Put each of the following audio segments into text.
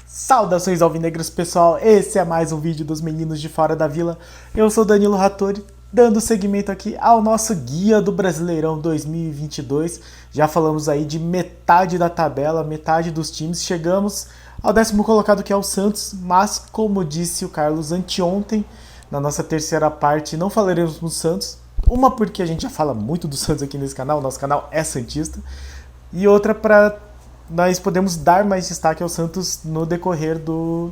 Saudações alvinegras, pessoal, esse é mais um vídeo dos meninos de fora da vila. Eu sou Danilo Rattori, dando seguimento aqui ao nosso guia do Brasileirão 2022. Já falamos aí de metade da tabela, metade dos times, chegamos ao 10º colocado, que é o Santos, mas como disse o Carlos anteontem, na nossa terceira parte não falaremos do Santos, uma porque a gente já fala muito do Santos aqui nesse canal, o nosso canal é santista, e outra para nós podemos dar mais destaque ao Santos no decorrer do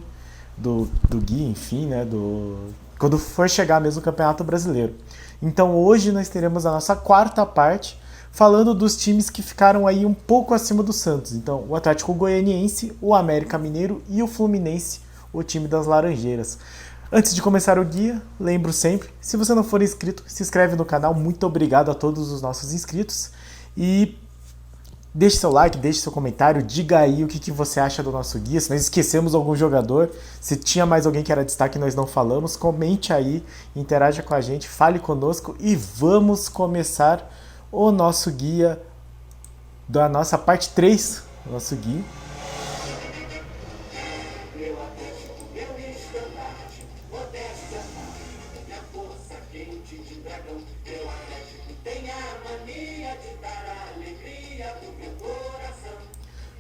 guia, enfim, né, quando for chegar mesmo o Campeonato Brasileiro. Então hoje nós teremos a nossa quarta parte, falando dos times que ficaram aí um pouco acima do Santos. Então o Atlético Goianiense, o América Mineiro e o Fluminense, o time das Laranjeiras. Antes de começar o guia, lembro sempre, se você não for inscrito, se inscreve no canal. Muito obrigado a todos os nossos inscritos. E deixe seu like, deixe seu comentário, diga aí o que você acha do nosso guia, se nós esquecemos algum jogador, se tinha mais alguém que era destaque e nós não falamos, comente aí, interaja com a gente, fale conosco e vamos começar o nosso guia, da nossa parte 3, do nosso guia.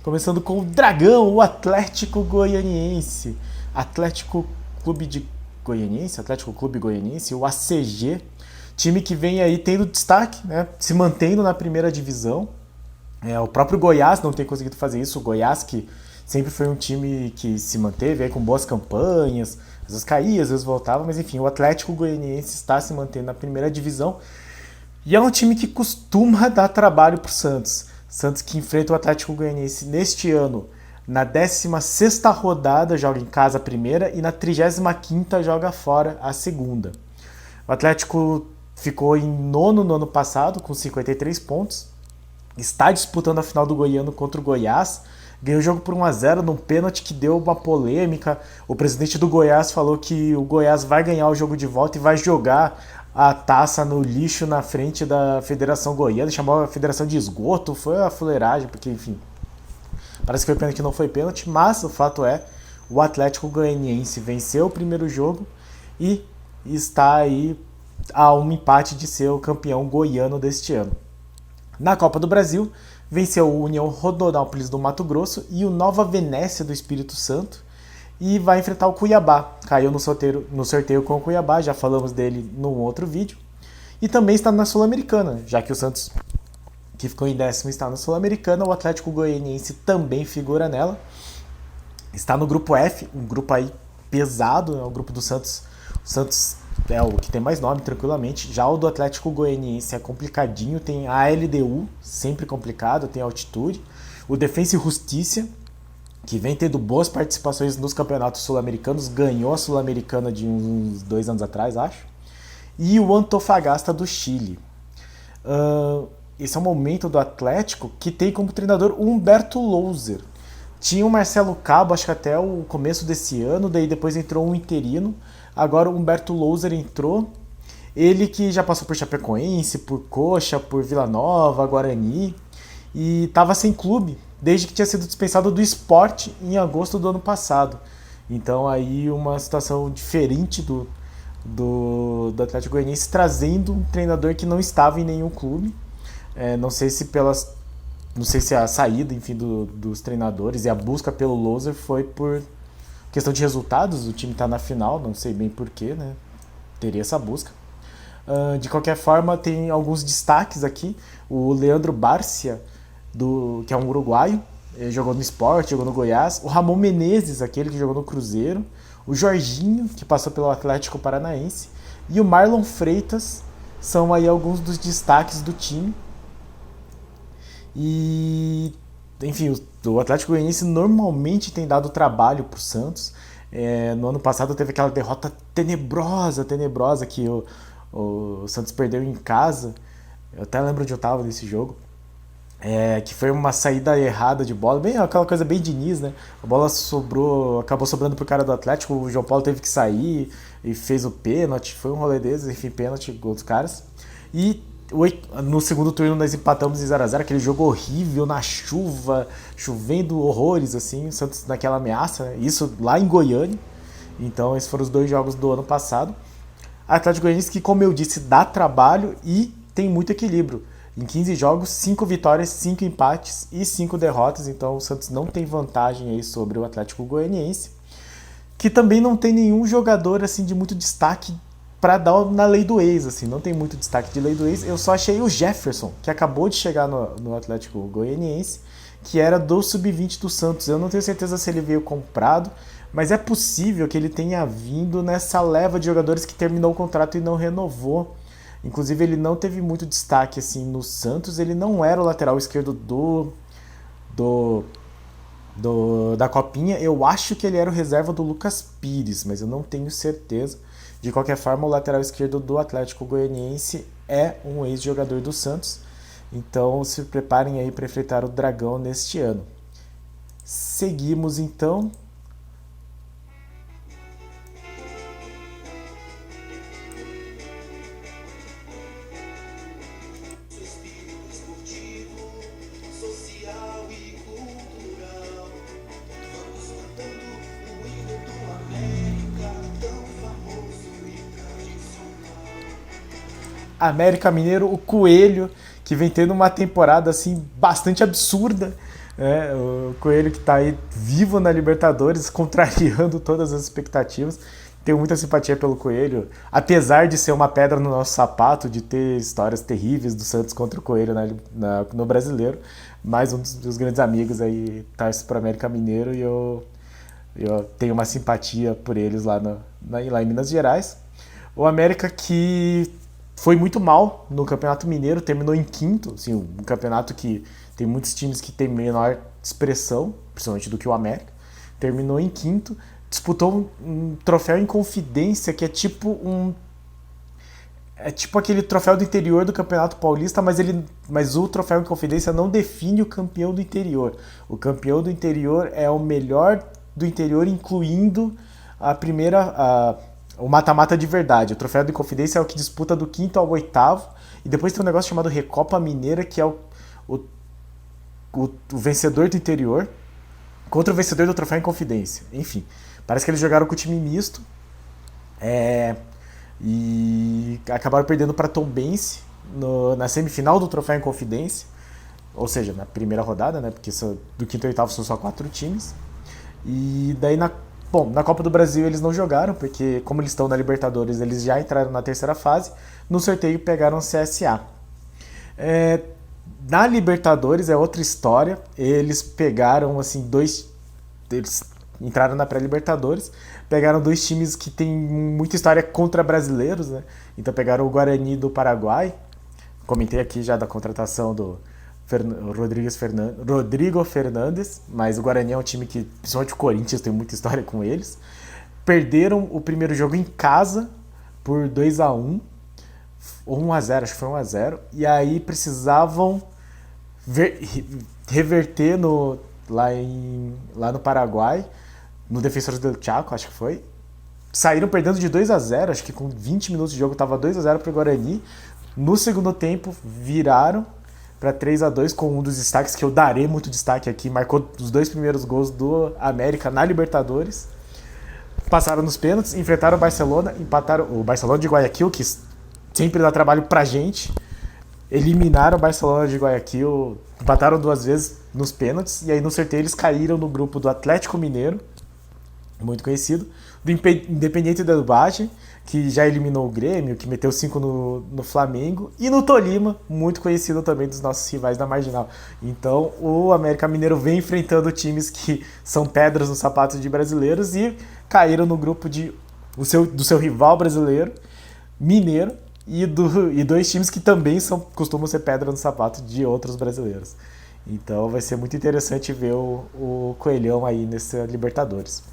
Começando com o Dragão, o Atlético Goianiense. Atlético Clube Goianiense, o ACG. Time que vem aí tendo destaque, né, se mantendo na primeira divisão. O próprio Goiás não tem conseguido fazer isso. O Goiás, que sempre foi um time que se manteve aí com boas campanhas, às vezes caía, às vezes voltava, mas enfim, o Atlético Goianiense está se mantendo na primeira divisão. E é um time que costuma dar trabalho para o Santos. Santos que enfrenta o Atlético Goianiense neste ano, na 16ª rodada joga em casa a primeira e na 35ª joga fora a segunda. O Atlético ficou em nono no ano passado com 53 pontos, está disputando a final do Goiano contra o Goiás, ganhou o jogo por 1-0 num pênalti que deu uma polêmica. O presidente do Goiás falou que o Goiás vai ganhar o jogo de volta e vai jogar a taça no lixo na frente da Federação Goiana, chamou a Federação de Esgoto, foi uma fuleiragem, porque enfim, parece que foi pênalti, que não foi pênalti, mas o fato é, o Atlético Goianiense venceu o primeiro jogo e está aí a um empate de ser o campeão goiano deste ano. Na Copa do Brasil, venceu o União Rondonópolis do Mato Grosso e o Nova Venécia do Espírito Santo, e vai enfrentar o Cuiabá. Caiu no sorteio com o Cuiabá, já falamos dele num outro vídeo. E também está na Sul-Americana, já que o Santos, que ficou em 10º, está na Sul-Americana, o Atlético Goianiense também figura nela. Está no grupo F, um grupo aí pesado, é o grupo do Santos. O Santos é o que tem mais nome, tranquilamente. Já o do Atlético Goianiense é complicadinho, tem a LDU, sempre complicado, tem altitude. O Defensa e Justiça, que vem tendo boas participações nos campeonatos sul-americanos, ganhou a Sul-Americana de uns 2 anos atrás, acho. E o Antofagasta do Chile. Esse é o momento do Atlético, que tem como treinador o Humberto Louser. Tinha o Marcelo Cabo, acho que até o começo desse ano, daí depois entrou um interino. Agora o Humberto Louser entrou. Ele que já passou por Chapecoense, por Coxa, por Vila Nova, Guarani, e estava sem clube desde que tinha sido dispensado do Sport em agosto do ano passado. Então aí uma situação diferente do Atlético Goianiense, trazendo um treinador que não estava em nenhum clube. Não sei se a saída, enfim, dos treinadores e a busca pelo Louser foi por questão de resultados. O time está na final, não sei bem porquê, né? Teria essa busca. De qualquer forma, tem alguns destaques aqui. O Leandro Bárcia, que é um uruguaio, jogou no Sport, jogou no Goiás. O Ramon Menezes, aquele que jogou no Cruzeiro. O Jorginho, que passou pelo Atlético Paranaense. E o Marlon Freitas são aí alguns dos destaques do time. E, enfim, o Atlético Goianiense normalmente tem dado trabalho para o Santos. No ano passado teve aquela derrota tenebrosa que o Santos perdeu em casa. Eu até lembro onde eu estava nesse jogo. Que foi uma saída errada de bola, bem aquela coisa bem Diniz, né? A bola acabou sobrando pro cara do Atlético, o João Paulo teve que sair e fez o pênalti, foi um rolê desses, enfim, pênalti, gol dos caras. E No segundo turno nós empatamos em 0x0, aquele jogo horrível na chuva, chovendo horrores, assim, o Santos naquela ameaça, né? Isso lá em Goiânia. Então esses foram os 2 jogos do ano passado. Atlético Goianiense que, como eu disse, dá trabalho e tem muito equilíbrio. Em 15 jogos, 5 vitórias, 5 empates e 5 derrotas. Então o Santos não tem vantagem aí sobre o Atlético Goianiense, que também não tem nenhum jogador assim de muito destaque para dar na lei do ex, assim, não tem muito destaque de lei do ex. Eu só achei o Jefferson, que acabou de chegar no Atlético Goianiense, que era do sub-20 do Santos. Eu não tenho certeza se ele veio comprado, mas é possível que ele tenha vindo nessa leva de jogadores que terminou o contrato e não renovou. Inclusive ele não teve muito destaque assim no Santos, ele não era o lateral esquerdo da Copinha. Eu acho que ele era o reserva do Lucas Pires, mas eu não tenho certeza. De qualquer forma, o lateral esquerdo do Atlético Goianiense é um ex-jogador do Santos. Então se preparem aí para enfrentar o Dragão neste ano. Seguimos então. América Mineiro, o Coelho, que vem tendo uma temporada assim bastante absurda. O Coelho que está aí vivo na Libertadores, contrariando todas as expectativas. Tenho muita simpatia pelo Coelho, apesar de ser uma pedra no nosso sapato, de ter histórias terríveis do Santos contra o Coelho no Brasileiro. Mas um dos grandes amigos aí torce para o América Mineiro e eu tenho uma simpatia por eles lá em Minas Gerais. O América que foi muito mal no Campeonato Mineiro, terminou em quinto, assim, um campeonato que tem muitos times que tem menor expressão, principalmente do que o América. Terminou em quinto, disputou um troféu em Confidência, que é tipo aquele troféu do interior do Campeonato Paulista, mas o troféu em Confidência não define o campeão do interior. O campeão do interior é o melhor do interior, incluindo o mata-mata de verdade. O troféu de Confidência é o que disputa do 5º ao 8º. E depois tem um negócio chamado Recopa Mineira, que é o vencedor do interior contra o vencedor do troféu em Confidência. Enfim, parece que eles jogaram com o time misto. E acabaram perdendo para Tombense na semifinal do troféu em Confidência. Ou seja, na primeira rodada, né? Porque do 5º ao 8º são só 4 times. E daí na Copa do Brasil eles não jogaram, porque como eles estão na Libertadores, eles já entraram na 3ª fase. No sorteio pegaram o CSA. Na Libertadores é outra história. Eles pegaram assim eles entraram na pré-Libertadores, pegaram 2 times que tem muita história contra brasileiros, né? Então pegaram o Guarani do Paraguai. Comentei aqui já da contratação do Rodrigo Fernandes, mas o Guarani é um time que, principalmente o Corinthians, tem muita história com eles. Perderam o primeiro jogo em casa por 2x1 ou 1x0, acho que foi 1x0, e aí precisavam reverter lá no Paraguai, no Defensores del Chaco, acho que foi. Saíram perdendo de 2x0, acho que com 20 minutos de jogo estava 2x0 para o Guarani. No segundo tempo viraram para 3x2 com um dos destaques que eu darei muito destaque aqui, marcou os 2 primeiros gols do América na Libertadores. Passaram nos pênaltis, enfrentaram o Barcelona, empataram o Barcelona de Guayaquil, que sempre dá trabalho pra gente. Eliminaram o Barcelona de Guayaquil, empataram 2 vezes nos pênaltis, e aí no sorteio eles caíram no grupo do Atlético Mineiro, muito conhecido, do Independiente del Valle, que já eliminou o Grêmio, que meteu 5 no Flamengo, e no Tolima, muito conhecido também dos nossos rivais da Marginal. Então o América Mineiro vem enfrentando times que são pedras no sapato de brasileiros e caíram no grupo do seu rival brasileiro, Mineiro, e 2 times que também costumam ser pedra no sapato de outros brasileiros. Então vai ser muito interessante ver o Coelhão aí nessa Libertadores.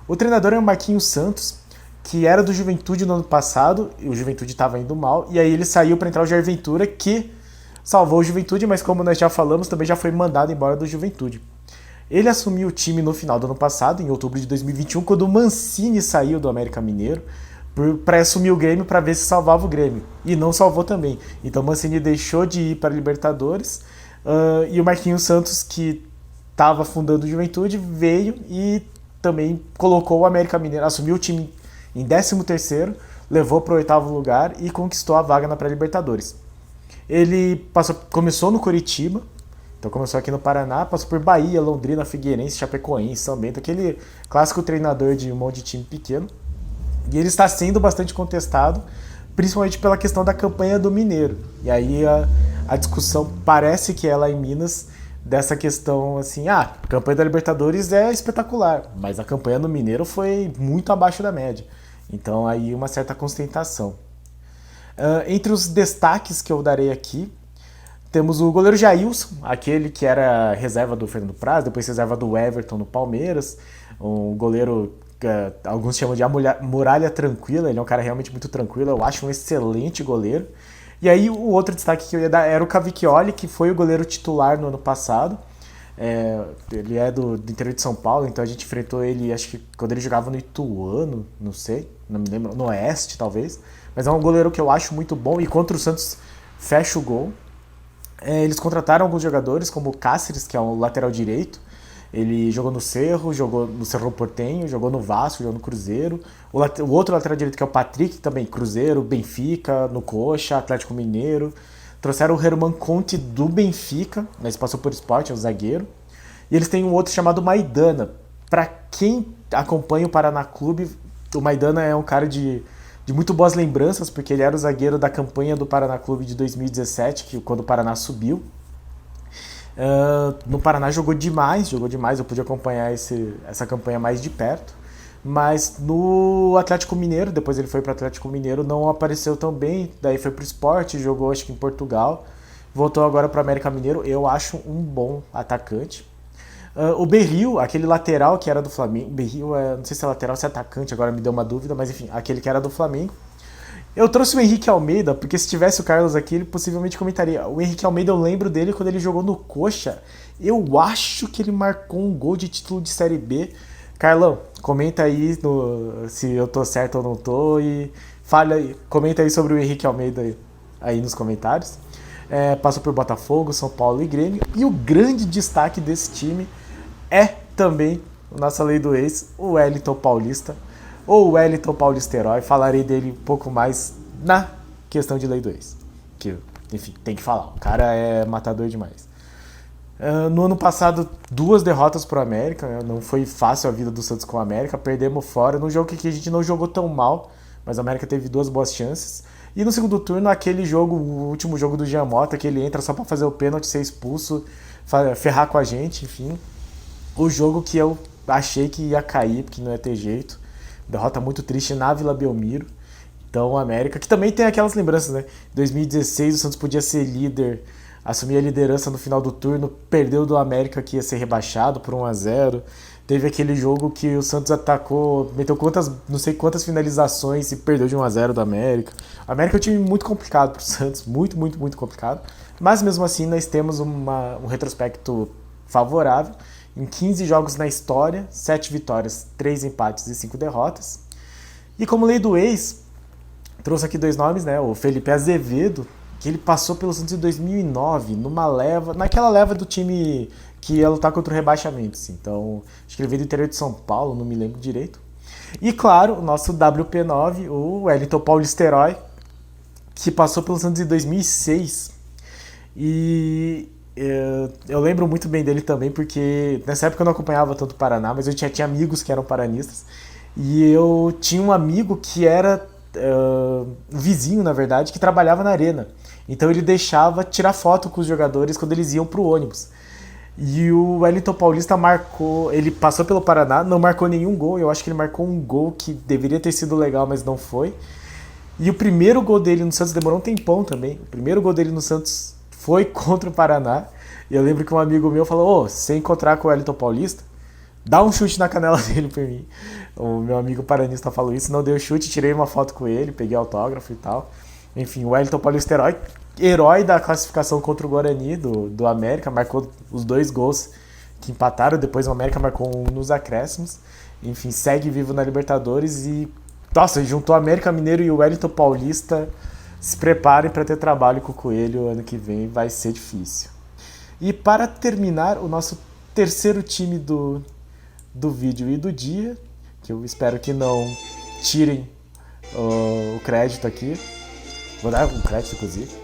O treinador é o Marquinhos Santos, que era do Juventude no ano passado, e o Juventude estava indo mal, e aí ele saiu para entrar o Jair Ventura, que salvou o Juventude, mas como nós já falamos, também já foi mandado embora do Juventude. Ele assumiu o time no final do ano passado, em outubro de 2021, quando o Mancini saiu do América Mineiro. para assumir o Grêmio para ver se salvava o Grêmio. E não salvou também. Então o Mancini deixou de ir para a Libertadores e o Marquinhos Santos, que estava fundando o Juventude, veio e também colocou o América Mineiro, assumiu o time em 13º, levou para o 8º lugar e conquistou a vaga na pré-Libertadores. Ele começou no Coritiba, então começou aqui no Paraná, passou por Bahia, Londrina, Figueirense, Chapecoense, São Bento, aquele clássico treinador de um monte de time pequeno. E ele está sendo bastante contestado, principalmente pela questão da campanha do Mineiro. E aí a discussão parece que é lá em Minas dessa questão assim, a campanha da Libertadores é espetacular, mas a campanha do Mineiro foi muito abaixo da média. Então aí uma certa constatação. Entre os destaques que eu darei aqui, temos o goleiro Jailson, aquele que era reserva do Fernando Praz, depois reserva do Everton no Palmeiras, um goleiro que alguns chamam de muralha tranquila, ele é um cara realmente muito tranquilo, eu acho um excelente goleiro. E aí o outro destaque que eu ia dar era o Cavicchioli, que foi o goleiro titular no ano passado. Ele é do interior de São Paulo, então a gente enfrentou ele, acho que quando ele jogava no Ituano, não sei, não me lembro, no Oeste talvez, mas é um goleiro que eu acho muito bom e contra o Santos fecha o gol. Eles contrataram alguns jogadores, como o Cáceres, que é um lateral direito. Ele jogou no Cerro, jogou no Cerro Porteño, jogou no Vasco, jogou no Cruzeiro. O outro lateral direito, que é o Patrick, também Cruzeiro, Benfica, no Coxa, Atlético Mineiro. Trouxeram o Herman Conte do Benfica, mas passou por Sport, é um zagueiro. E eles têm um outro chamado Maidana. Para quem acompanha o Paraná Clube, o Maidana é um cara de muito boas lembranças, porque ele era o zagueiro da campanha do Paraná Clube de 2017, quando o Paraná subiu. No Paraná jogou demais, eu pude acompanhar essa campanha mais de perto, mas no Atlético Mineiro, depois ele foi para o Atlético Mineiro, não apareceu tão bem, daí foi para o Sport, jogou acho que em Portugal, voltou agora para o América Mineiro, eu acho um bom atacante. O Berril, aquele lateral que era do Flamengo, Berril, não sei se é lateral ou se é atacante, agora me deu uma dúvida, mas enfim, aquele que era do Flamengo. Eu trouxe o Henrique Almeida, porque se tivesse o Carlos aqui, ele possivelmente comentaria. O Henrique Almeida, eu lembro dele quando ele jogou no Coxa. Eu acho que ele marcou um gol de título de Série B. Carlão, comenta aí se eu tô certo ou não tô e comenta aí sobre o Henrique Almeida aí nos comentários. Passou por Botafogo, São Paulo e Grêmio. E o grande destaque desse time é também, nossa lei do ex, o Wellington Paulista. Ou o Wellington Paulista Herói, falarei dele um pouco mais na questão de lei do ex. Que, enfim, tem que falar, o cara é matador demais. No ano passado, 2 derrotas pro América, não foi fácil a vida do Santos com o América, perdemos fora, num jogo que a gente não jogou tão mal, mas o América teve 2 boas chances. E no segundo turno, aquele jogo, o último jogo do Giamota, que ele entra só pra fazer o pênalti, ser expulso, ferrar com a gente, enfim. O jogo que eu achei que ia cair, porque não ia ter jeito. Derrota muito triste na Vila Belmiro. Então o América, que também tem aquelas lembranças, né? Em 2016 o Santos podia ser líder, assumir a liderança no final do turno, perdeu do América que ia ser rebaixado por 1-0. Teve aquele jogo que o Santos atacou, meteu não sei quantas finalizações e perdeu de 1-0 do América. O América é um time muito complicado pro Santos, muito, muito, muito complicado. Mas mesmo assim nós temos um retrospecto favorável. Em 15 jogos na história, 7 vitórias, 3 empates e 5 derrotas. E como lei do ex, trouxe aqui 2 nomes, né? O Felipe Azevedo, que ele passou pelo Santos em 2009, naquela leva do time que ia lutar contra o rebaixamento. Assim. Então, acho que ele veio do interior de São Paulo, não me lembro direito. E claro, o nosso WP9, o Wellington Paulista Herói, que passou pelo Santos em 2006. E eu lembro muito bem dele também, porque nessa época eu não acompanhava tanto o Paraná, mas eu tinha amigos que eram paranistas. E eu tinha um amigo que era vizinho, na verdade, que trabalhava na arena. Então ele deixava tirar foto com os jogadores quando eles iam pro ônibus. E o Wellington Paulista ele passou pelo Paraná, não marcou nenhum gol. Eu acho que ele marcou um gol que deveria ter sido legal, mas não foi. E o primeiro gol dele no Santos demorou um tempão também. O primeiro gol dele no Santos foi contra o Paraná. E eu lembro que um amigo meu falou: se você encontrar com o Wellington Paulista, dá um chute na canela dele por mim. O meu amigo paranista falou isso, não deu chute, tirei uma foto com ele, peguei autógrafo e tal. Enfim, o Wellington Paulista herói da classificação contra o Guarani do América, marcou os 2 gols que empataram, depois o América marcou um nos acréscimos. Enfim, segue vivo na Libertadores e Nossa, juntou América Mineiro e o Wellington Paulista. Se preparem para ter trabalho com o Coelho ano que vem, vai ser difícil. E para terminar, o nosso terceiro time do vídeo e do dia, que eu espero que não tirem o crédito aqui. Vou dar um crédito, inclusive.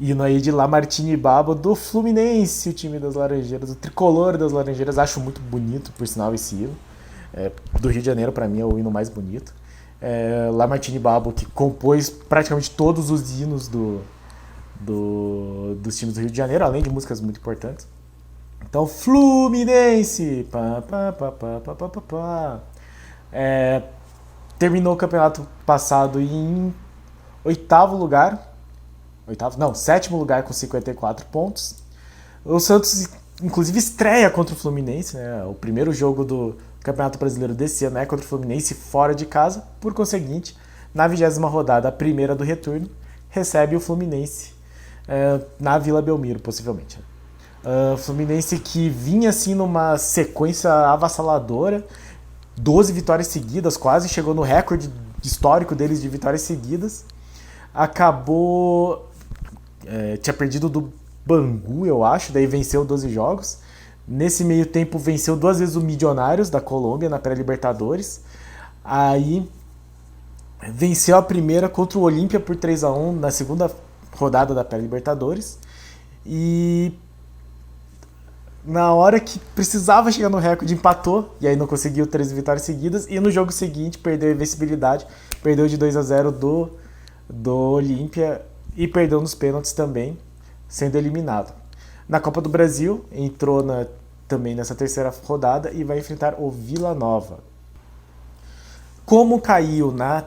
Indo aí de Lamartine Babo do Fluminense, o time das Laranjeiras, o tricolor das Laranjeiras. Acho muito bonito, por sinal, esse hino. Do Rio de Janeiro, para mim, é o hino mais bonito. Lamartine Babo, que compôs praticamente todos os hinos dos times do Rio de Janeiro, além de músicas muito importantes. Então, Fluminense! Pá, pá, pá, pá, pá, pá, pá. Terminou o campeonato passado em sétimo lugar com 54 pontos. O Santos, inclusive, estreia contra o Fluminense, né? O primeiro jogo do Campeonato Brasileiro desse ano é contra o Fluminense fora de casa. Por conseguinte, na 20ª rodada, a primeira do retorno, recebe o Fluminense na Vila Belmiro, possivelmente. Fluminense que vinha assim numa sequência avassaladora, 12 vitórias seguidas, quase chegou no recorde histórico deles de vitórias seguidas. Acabou... tinha perdido do Bangu, eu acho, daí venceu 12 jogos. Nesse meio tempo venceu 2 vezes o Milionários da Colômbia na pré-Libertadores. Aí venceu a primeira contra o Olímpia por 3-1 na segunda rodada da pré-Libertadores. E na hora que precisava chegar no recorde, empatou, e aí não conseguiu 13 vitórias seguidas. E no jogo seguinte perdeu a invencibilidade, perdeu de 2-0 do Olímpia e perdeu nos pênaltis também, sendo eliminado. Na Copa do Brasil, entrou também nessa terceira rodada e vai enfrentar o Vila Nova. Como caiu na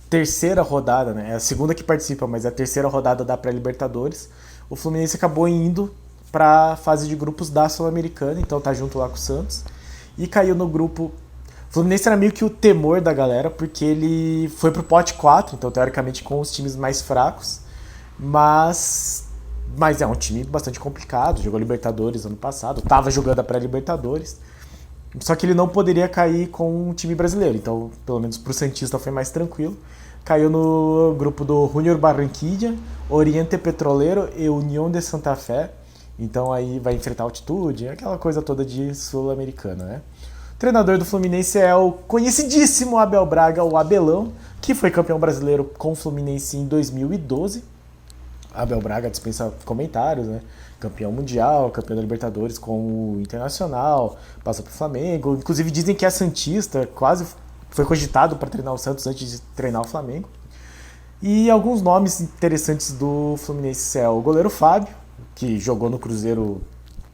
terceira rodada, né, é a segunda que participa, mas é a terceira rodada da pré-Libertadores, o Fluminense acabou indo para a fase de grupos da Sul-Americana, então tá junto lá com o Santos, e caiu no grupo... O Fluminense era meio que o temor da galera, porque ele foi pro pote 4, então teoricamente com os times mais fracos, mas é um time bastante complicado, jogou Libertadores ano passado, estava jogando a pré-Libertadores, só que ele não poderia cair com um time brasileiro, então pelo menos pro Santista foi mais tranquilo. Caiu no grupo do Junior Barranquilla, Oriente Petrolero e União de Santa Fé, então aí vai enfrentar altitude, aquela coisa toda de sul-americana, né? O treinador do Fluminense é o conhecidíssimo Abel Braga, o Abelão, que foi campeão brasileiro com o Fluminense em 2012. Abel Braga dispensa comentários, né? Campeão mundial, campeão da Libertadores com o Internacional, passou pro Flamengo. Inclusive dizem que é santista, quase foi cogitado para treinar o Santos antes de treinar o Flamengo. E alguns nomes interessantes do Fluminense é o goleiro Fábio, que jogou no Cruzeiro,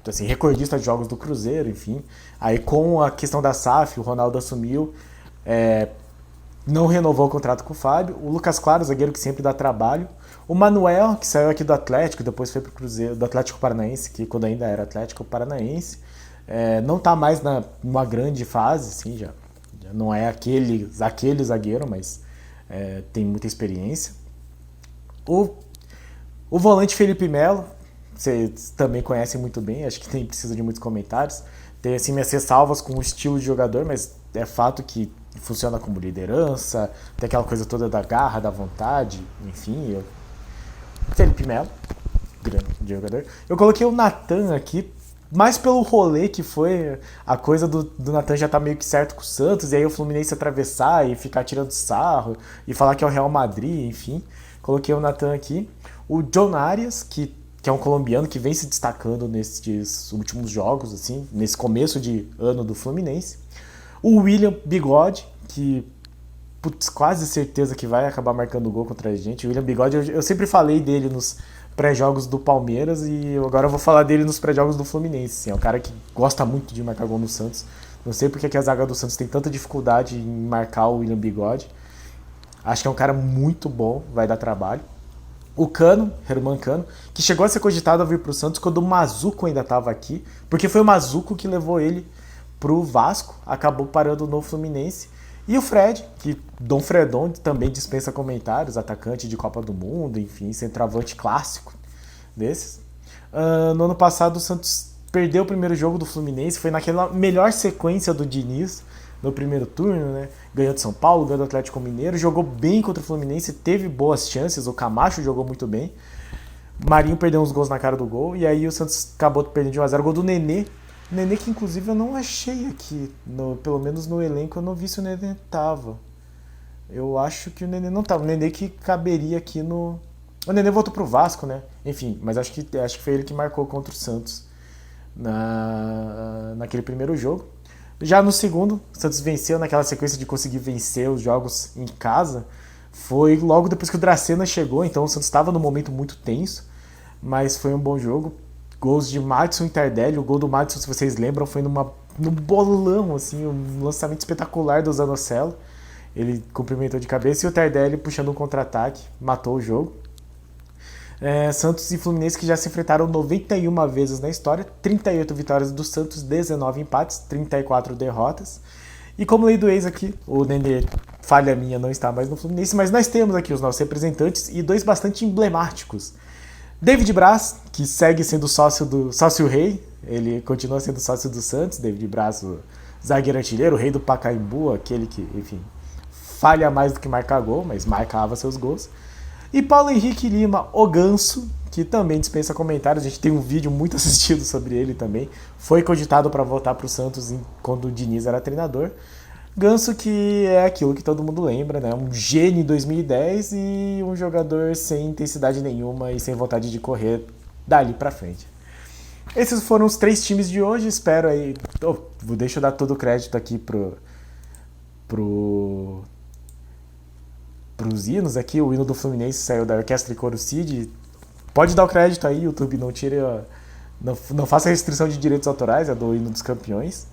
assim, recordista de jogos do Cruzeiro, enfim. Aí com a questão da SAF, o Ronaldo assumiu, não renovou o contrato com o Fábio. O Lucas Claro, zagueiro que sempre dá trabalho. O Manuel, que saiu aqui do Atlético, depois foi pro Cruzeiro, do Atlético Paranaense, que quando ainda era Atlético Paranaense. Não tá mais numa grande fase, assim, já não é aquele zagueiro, mas tem muita experiência. O volante Felipe Melo, vocês também conhecem muito bem, acho que nem precisa de muitos comentários. Tem assim minhas ressalvas com o estilo de jogador, mas é fato que funciona como liderança, tem aquela coisa toda da garra, da vontade, enfim. Felipe Melo, grande jogador. Eu coloquei o Natan aqui, mais pelo rolê que foi a coisa do Natan já tá meio que certo com o Santos, e aí o Fluminense atravessar e ficar tirando sarro, e falar que é o Real Madrid, enfim. Coloquei o Natan aqui. O John Arias, que é um colombiano que vem se destacando nesses últimos jogos, assim, nesse começo de ano do Fluminense. O William Bigode, que quase certeza que vai acabar marcando gol contra a gente. O William Bigode, eu sempre falei dele nos pré-jogos do Palmeiras e agora eu vou falar dele nos pré-jogos do Fluminense. Assim, é um cara que gosta muito de marcar gol no Santos. Não sei porque que a zaga do Santos tem tanta dificuldade em marcar o William Bigode. Acho que é um cara muito bom, vai dar trabalho. O Cano, Herman Cano, que chegou a ser cogitado a vir para o Santos quando o Mazuco ainda estava aqui, porque foi o Mazuco que levou ele para o Vasco, acabou parando no Fluminense. E o Fred, que Dom Fredon também dispensa comentários, atacante de Copa do Mundo, enfim, centroavante clássico desses. No ano passado o Santos perdeu o primeiro jogo do Fluminense, foi naquela melhor sequência do Diniz no primeiro turno, né? Ganhou de São Paulo, ganhou do Atlético Mineiro, jogou bem contra o Fluminense, teve boas chances, o Camacho jogou muito bem. Marinho perdeu uns gols na cara do gol, e aí o Santos acabou perdendo de 1 a 0, gol do Nenê. Nenê que inclusive eu não achei aqui, pelo menos no elenco eu não vi se o Nenê tava. Eu acho que o Nenê não tava, o Nenê que caberia aqui no... O Nenê voltou pro Vasco, né? Enfim, mas acho que foi ele que marcou contra o Santos naquele primeiro jogo. Já no segundo, o Santos venceu naquela sequência de conseguir vencer os jogos em casa. Foi logo depois que o Dracena chegou, então o Santos estava num momento muito tenso, mas foi um bom jogo. Gols de Madison e Tardelli. O gol do Madison, se vocês lembram, foi num bolão, assim, um lançamento espetacular do Zanocelo. Ele cumprimentou de cabeça e o Tardelli, puxando um contra-ataque, matou o jogo. Santos e Fluminense que já se enfrentaram 91 vezes na história, 38 vitórias do Santos, 19 empates, 34 derrotas. E como lei do ex aqui, o Nenê, falha minha, não está mais no Fluminense, mas nós temos aqui os nossos representantes e dois bastante emblemáticos. David Braz, que segue sendo sócio rei, ele continua sendo sócio do Santos. David Braz, o zagueiro artilheiro, o rei do Pacaembu, aquele que, enfim, falha mais do que marcar gol, mas marcava seus gols. E Paulo Henrique Lima, o Ganso, que também dispensa comentários, a gente tem um vídeo muito assistido sobre ele também, foi cogitado para voltar para o Santos quando o Diniz era treinador. Ganso que é aquilo que todo mundo lembra, né? Um gênio em 2010 e um jogador sem intensidade nenhuma e sem vontade de correr dali para frente. Esses foram os 3 times de hoje, espero aí... deixa eu dar todo o crédito aqui pros hinos aqui. O hino do Fluminense saiu da Orquestra e Coro Cid. Pode dar o crédito aí, YouTube, não tire... Não faça restrição de direitos autorais, é do hino dos campeões.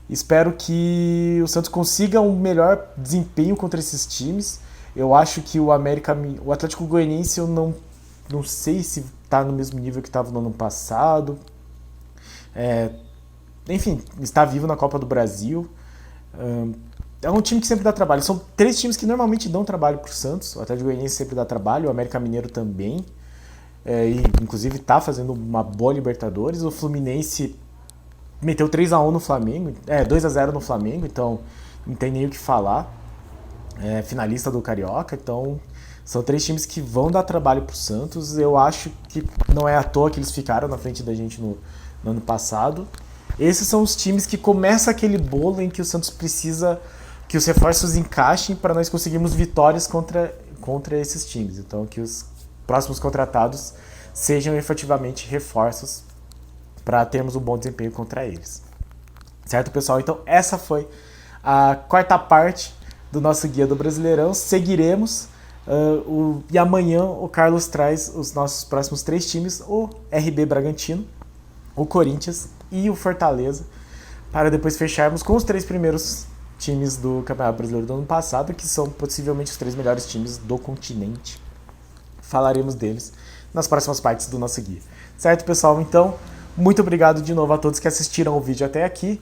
Espero que o Santos consiga um melhor desempenho contra esses times. Eu acho que o Atlético Goianiense, eu não sei se está no mesmo nível que estava no ano passado. Enfim, está vivo na Copa do Brasil. É um time que sempre dá trabalho. São 3 times que normalmente dão trabalho para o Santos. O Atlético Goianiense sempre dá trabalho, o América Mineiro também. E, inclusive está fazendo uma boa Libertadores. O Fluminense meteu 3-1 no Flamengo, 2-0 no Flamengo, então não tem nem o que falar. Finalista do Carioca, então são 3 times que vão dar trabalho pro Santos. Eu acho que não é à toa que eles ficaram na frente da gente no ano passado. Esses são os times que começa aquele bolo em que o Santos precisa que os reforços encaixem para nós conseguirmos vitórias contra esses times. Então que os próximos contratados sejam efetivamente reforços para termos um bom desempenho contra eles. Certo, pessoal? Então essa foi a 4ª parte do nosso Guia do Brasileirão. Seguiremos e amanhã o Carlos traz os nossos próximos 3 times, o RB Bragantino, o Corinthians e o Fortaleza, para depois fecharmos com os 3 primeiros times do Campeonato Brasileiro do ano passado, que são possivelmente os 3 melhores times do continente. Falaremos deles nas próximas partes do nosso guia. Certo, pessoal? Então, muito obrigado de novo a todos que assistiram o vídeo até aqui.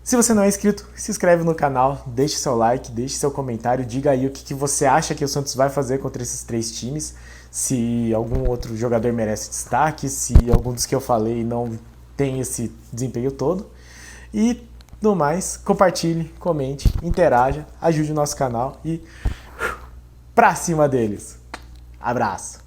Se você não é inscrito, se inscreve no canal, deixe seu like, deixe seu comentário, diga aí o que você acha que o Santos vai fazer contra esses 3 times, se algum outro jogador merece destaque, se algum dos que eu falei não tem esse desempenho todo. E, no mais, compartilhe, comente, interaja, ajude o nosso canal e pra cima deles. Abraço!